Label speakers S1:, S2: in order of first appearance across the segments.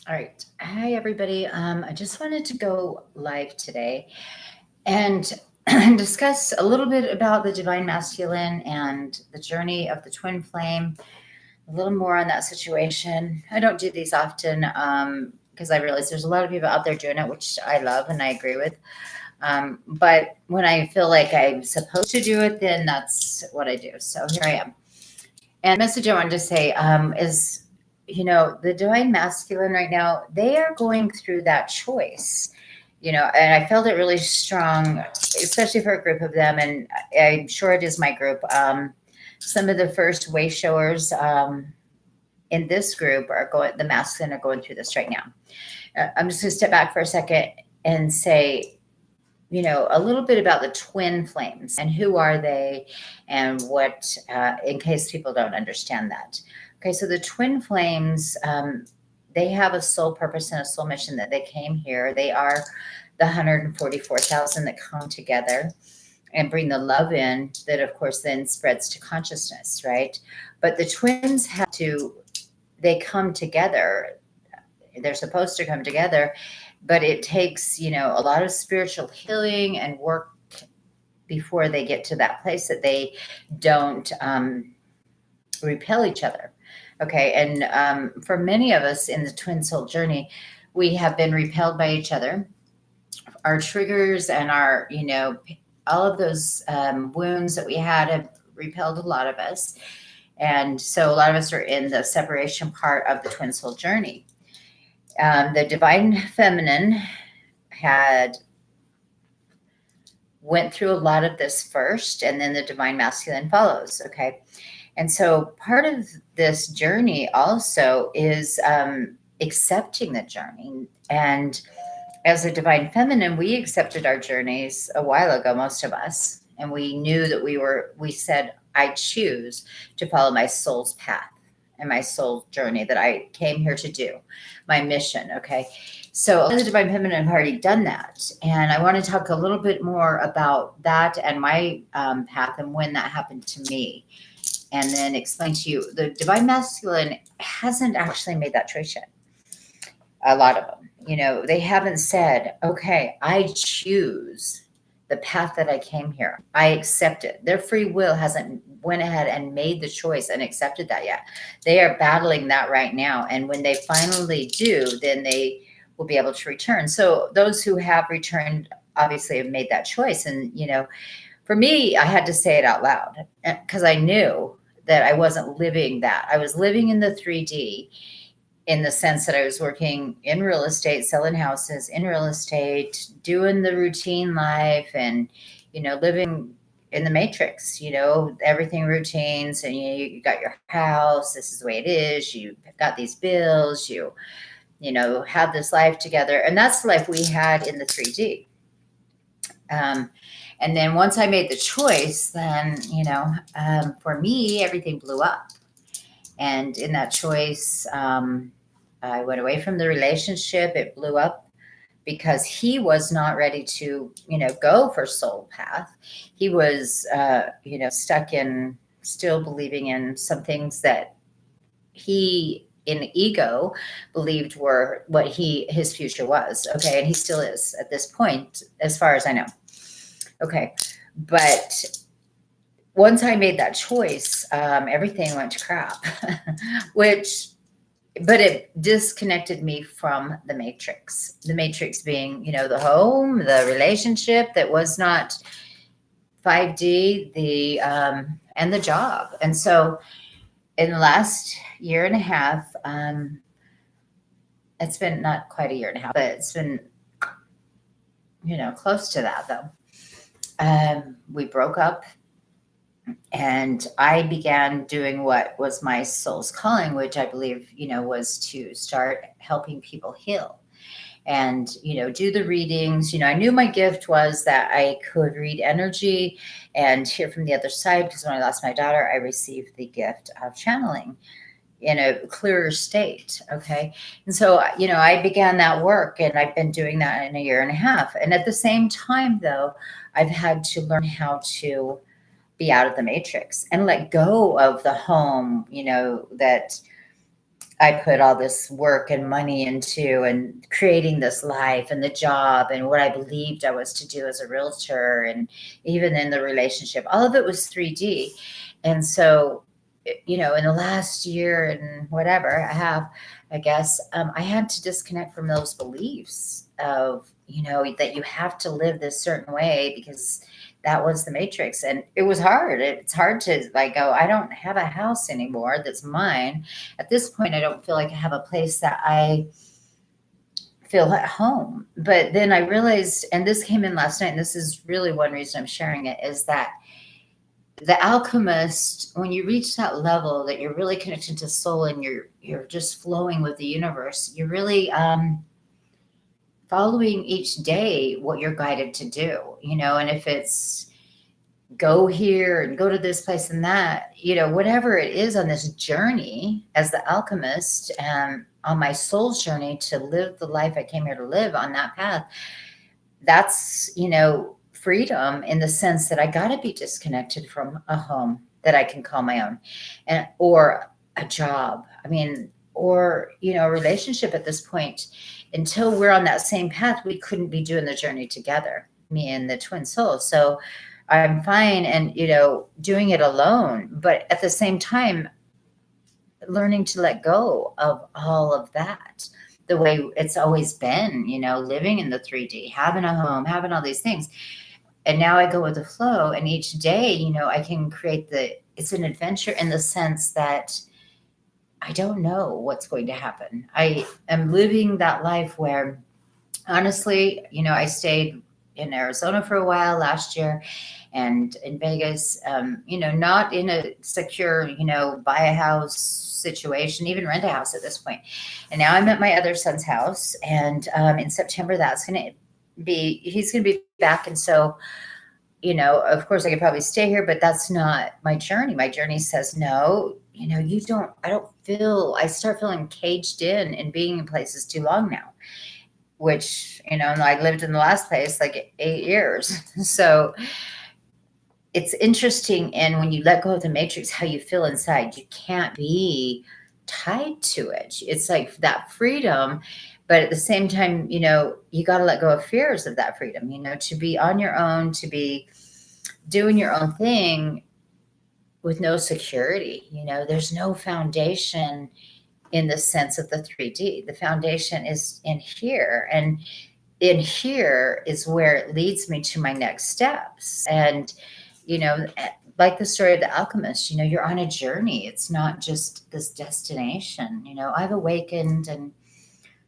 S1: All right. Hi, everybody. I just wanted to go live today and discuss a little bit about the divine masculine and the journey of the twin flame, a little more on that situation. I don't do these often because I realize there's a lot of people out there doing it, which I love and I agree with. But when I feel like I'm supposed to do it, then that's what I do. So here I am. And the message I wanted to say is, the divine masculine right now, they are going through that choice, and I felt it really strong, especially for a group of them. And I'm sure it is my group. Some of the first way showers in this group the masculine are going through this right now. I'm just going to step back for a second and say, a little bit about the twin flames and who are they and what, in case people don't understand that. Okay, so the twin flames, they have a soul purpose and a soul mission that they came here. They are the 144,000 that come together and bring the love in that, of course, then spreads to consciousness, right? But the twins they come together. They're supposed to come together, but it takes, a lot of spiritual healing and work before they get to that place that they don't repel each other. Okay. And for many of us in the twin soul journey, we have been repelled by each other. Our triggers and all of those wounds that we had have repelled a lot of us. And so a lot of us are in the separation part of the twin soul journey. The divine feminine had went through a lot of this first, and then the divine masculine follows. Okay. And so part of this journey also is accepting the journey. And as a divine feminine, we accepted our journeys a while ago, most of us. And we knew that we said, I choose to follow my soul's path and my soul journey that I came here to do, my mission. Okay. So the divine feminine have already done that. And I want to talk a little bit more about that and my path and when that happened to me. And then explain to you, the divine masculine hasn't actually made that choice yet. A lot of them, they haven't said, okay, I choose the path that I came here. I accept it. Their free will hasn't went ahead and made the choice and accepted that yet. They are battling that right now. And when they finally do, then they will be able to return. So those who have returned obviously have made that choice. And, for me, I had to say it out loud because I knew that I wasn't living that. I was living in the 3D in the sense that I was working in real estate, selling houses in real estate, doing the routine life and, living in the matrix, everything routines and you got your house. This is the way it is. You got these bills, have this life together. And that's the life we had in the 3D. And then once I made the choice, then, for me, everything blew up. And in that choice, I went away from the relationship. It blew up because he was not ready to, go for soul path. He was, stuck in still believing in some things that he in ego believed were what his future was. Okay. And he still is at this point, as far as I know. Okay. But once I made that choice, everything went to crap, but it disconnected me from the matrix being, the home, the relationship that was not 5D, and the job. And so in the last year and a half, it's been not quite a year and a half, but it's been, close to that though. We broke up and I began doing what was my soul's calling, which I believe, was to start helping people heal and, do the readings. I knew my gift was that I could read energy and hear from the other side because when I lost my daughter, I received the gift of channeling in a clearer state. Okay. And so, I began that work and I've been doing that in a year and a half. And at the same time, though, I've had to learn how to be out of the matrix and let go of the home, that I put all this work and money into and creating this life and the job and what I believed I was to do as a realtor and even in the relationship. All of it was 3D. And so, in the last year and whatever I have, I guess, I had to disconnect from those beliefs of, that you have to live this certain way because that was the matrix. And it was hard. It's hard to like go, I don't have a house anymore that's mine. At this point, I don't feel like I have a place that I feel at home. But then I realized, and this came in last night, and this is really one reason I'm sharing it, is that the alchemist, when you reach that level that you're really connected to soul and you're just flowing with the universe, you're really following each day what you're guided to do, and if it's go here and go to this place and that, whatever it is on this journey as the alchemist and on my soul's journey to live the life I came here to live on that path, that's, freedom in the sense that I got to be disconnected from a home that I can call my own or a job. I mean, or, a relationship at this point. Until we're on that same path, we couldn't be doing the journey together, me and the twin souls. So I'm fine and, doing it alone. But at the same time, learning to let go of all of that, the way it's always been, living in the 3D, having a home, having all these things. And now I go with the flow. And each day, I can create it's an adventure in the sense that I don't know what's going to happen. I am living that life where, honestly, I stayed in Arizona for a while last year and in Vegas, not in a secure, buy a house situation, even rent a house at this point. And now I'm at my other son's house. And in September, he's going to be back. And so, of course I could probably stay here, but that's not my journey. My journey says, no, I start feeling caged in and being in places too long now, which, and I lived in the last place like 8 years. So it's interesting. And when you let go of the matrix, how you feel inside, you can't be tied to it. It's like that freedom. But at the same time, you got to let go of fears of that freedom, to be on your own, to be doing your own thing with no security. There's no foundation in the sense of the 3D. The foundation is in here. And in here is where it leads me to my next steps. And, like the story of the alchemist, you're on a journey. It's not just this destination. I've awakened. And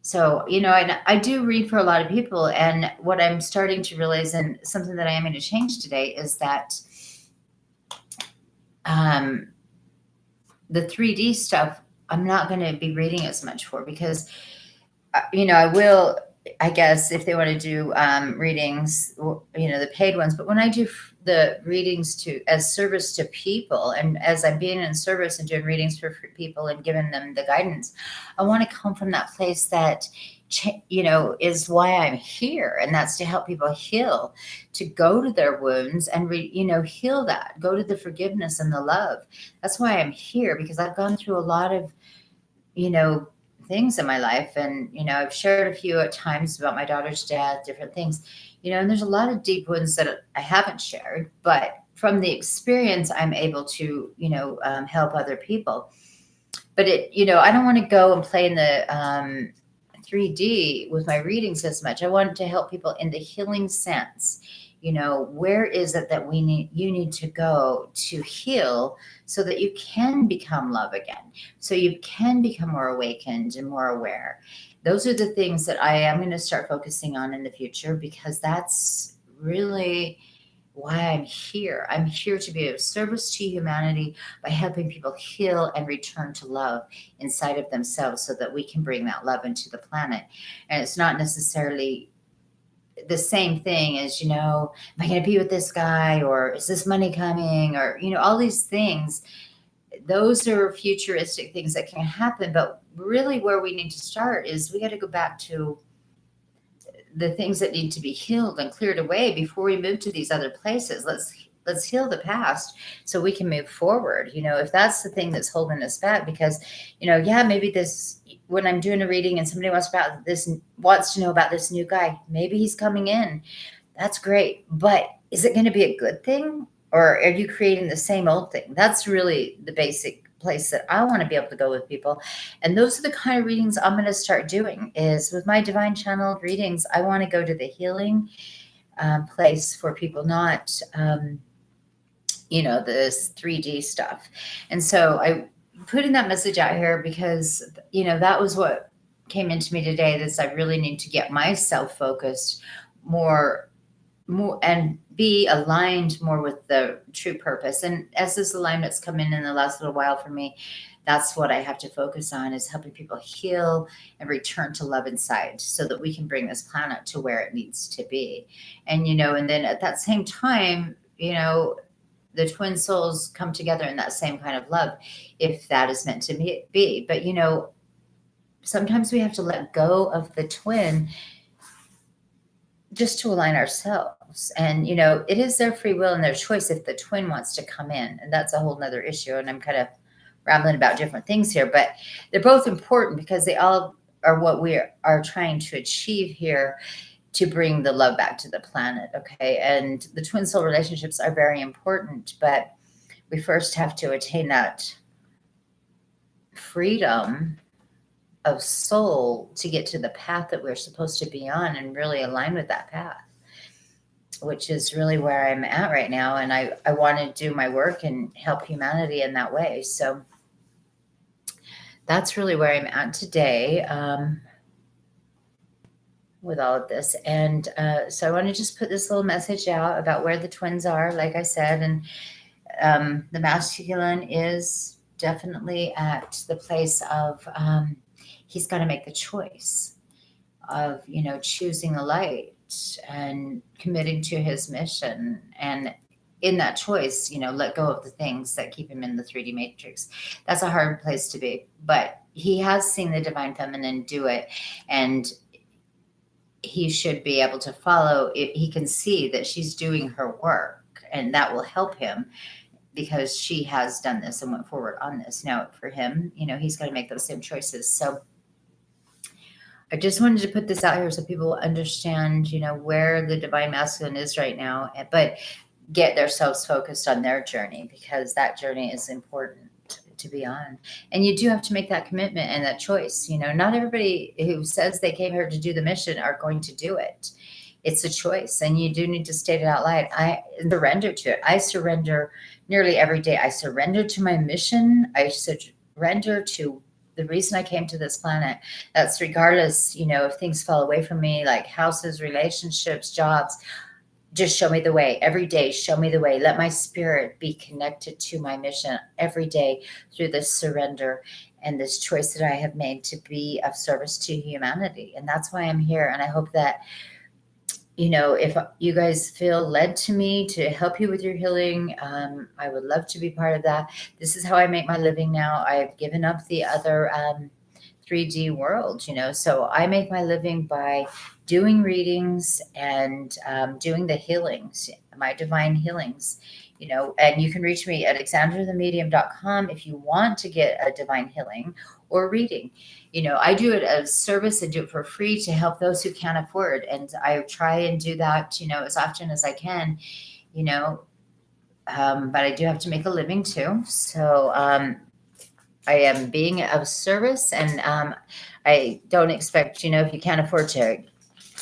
S1: so, and I do read for a lot of people. And what I'm starting to realize, and something that I am going to change today, is that the 3D stuff, I'm not going to be reading as much for because, I will, I guess, if they want to do readings, the paid ones. But when I do the readings as service to people, and as I'm being in service and doing readings for people and giving them the guidance, I want to come from that place that, is why I'm here. And that's to help people heal, to go to their wounds and, heal that, go to the forgiveness and the love. That's why I'm here, because I've gone through a lot of, things in my life. And, I've shared a few at times about my daughter's death, different things, and there's a lot of deep wounds that I haven't shared, but from the experience, I'm able to, help other people. But I don't want to go and play in the 3D with my readings as much. I want to help people in the healing sense. Where is it that you need to go to heal so that you can become love again, so you can become more awakened and more aware. Those are the things that I am going to start focusing on in the future, because that's really why I'm here. I'm here to be of service to humanity by helping people heal and return to love inside of themselves so that we can bring that love into the planet. And it's not necessarily the same thing as, am I going to be with this guy, or is this money coming, or, all these things. Those are futuristic things that can happen. But really where we need to start is we got to go back to the things that need to be healed and cleared away before we move to these other places. Let's let's heal the past so we can move forward. If that's the thing that's holding us back, because, yeah, maybe this, when I'm doing a reading and somebody wants to know about this new guy, maybe he's coming in. That's great. But is it going to be a good thing? Or are you creating the same old thing? That's really the basic place that I want to be able to go with people. And those are the kind of readings I'm going to start doing. Is with my divine channeled readings, I want to go to the healing place for people, not this 3D stuff. And so I putting that message out here because that was what came into me today. This, I really need to get myself focused more and be aligned more with the true purpose. And as this alignment's come in the last little while for me, that's what I have to focus on, is helping people heal and return to love inside so that we can bring this planet to where it needs to be. And, and then at that same time, the twin souls come together in that same kind of love, if that is meant to be. But, sometimes we have to let go of the twin just to align ourselves. And, it is their free will and their choice if the twin wants to come in. And that's a whole nother issue. And I'm kind of rambling about different things here, but they're both important because they all are what we are trying to achieve here to bring the love back to the planet. Okay. And the twin soul relationships are very important, but we first have to attain that freedom of soul to get to the path that we're supposed to be on and really align with that path, which is really where I'm at right now. And I want to do my work and help humanity in that way. So that's really where I'm at today with all of this. And so I want to just put this little message out about where the twins are, like I said. And the masculine is definitely at the place of he's got to make the choice of, choosing the light and committing to his mission. And in that choice, let go of the things that keep him in the 3D matrix. That's a hard place to be, but he has seen the divine feminine do it. And he should be able to follow it. He can see that she's doing her work, and that will help him because she has done this and went forward on this. Now for him, he's got to make those same choices. So I just wanted to put this out here so people understand, where the divine masculine is right now, but get themselves focused on their journey, because that journey is important to be on. And you do have to make that commitment and that choice. Not everybody who says they came here to do the mission are going to do it. It's a choice, and you do need to state it out loud. I surrender to it. I surrender nearly every day. I surrender to my mission. I surrender to the reason I came to this planet. That's regardless, if things fall away from me, like houses, relationships, jobs. Just show me the way every day. Show me the way. Let my spirit be connected to my mission every day through this surrender and this choice that I have made to be of service to humanity. And that's why I'm here. And I hope that, if you guys feel led to me to help you with your healing, I would love to be part of that. This is how I make my living now. I've given up the other 3D world, so I make my living by doing readings and doing the healings, my divine healings, and you can reach me at alexandrathemedium.com if you want to get a divine healing or reading. I do it as service and do it for free to help those who can't afford. And I try and do that, as often as I can, but I do have to make a living too. So I am being of service, and I don't expect, if you can't afford to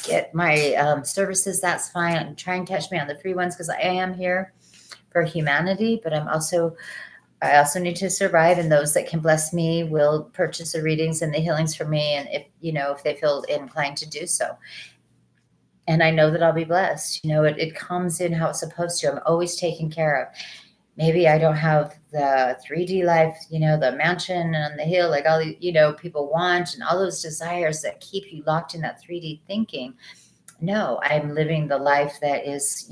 S1: get my services, that's fine. Try and catch me on the free ones, because I am here for humanity, but I also need to survive, and those that can bless me will purchase the readings and the healings for me, and if they feel inclined to do so. And I know that I'll be blessed. It comes in how it's supposed to. I'm always taken care of. Maybe I don't have the 3D life, the mansion on the hill, like all the, people want, and all those desires that keep you locked in that 3D thinking. No, I'm living the life that is,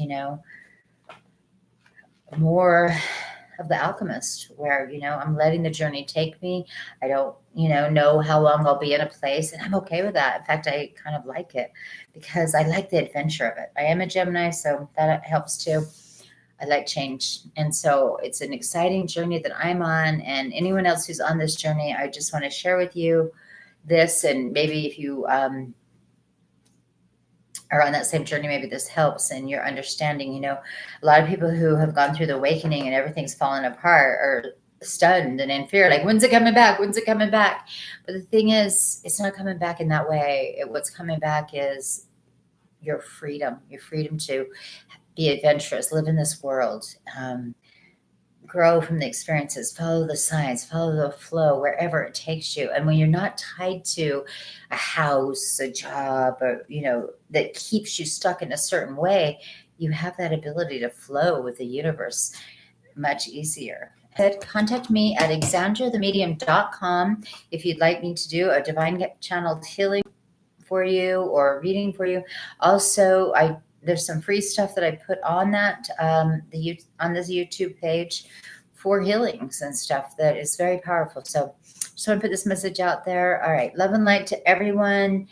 S1: more of the alchemist, where, I'm letting the journey take me. I don't, know how long I'll be in a place, and I'm okay with that. In fact, I kind of like it because I like the adventure of it. I am a Gemini, so that helps too. I like change. And so it's an exciting journey that I'm on. And anyone else who's on this journey, I just want to share with you this. And maybe if you are on that same journey, maybe this helps in your understanding. A lot of people who have gone through the awakening and everything's fallen apart are stunned and in fear, like, when's it coming back? When's it coming back? But the thing is, it's not coming back in that way. What's coming back is your freedom to be adventurous, live in this world, grow from the experiences, follow the signs, follow the flow wherever it takes you. And when you're not tied to a house, a job, or, that keeps you stuck in a certain way, you have that ability to flow with the universe much easier. Contact me at exandrathemedium.com if you'd like me to do a divine channeled healing for you or reading for you. Also, there's some free stuff that I put on that on this YouTube page for healings and stuff that is very powerful. So just want to put this message out there. All right, love and light to everyone,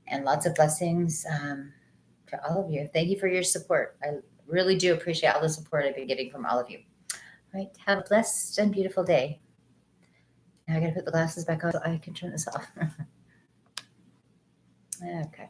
S1: and lots of blessings to all of you. Thank you for your support. I really do appreciate all the support I've been getting from all of you. All right, have a blessed and beautiful day. Now I got to put the glasses back on so I can turn this off. Okay.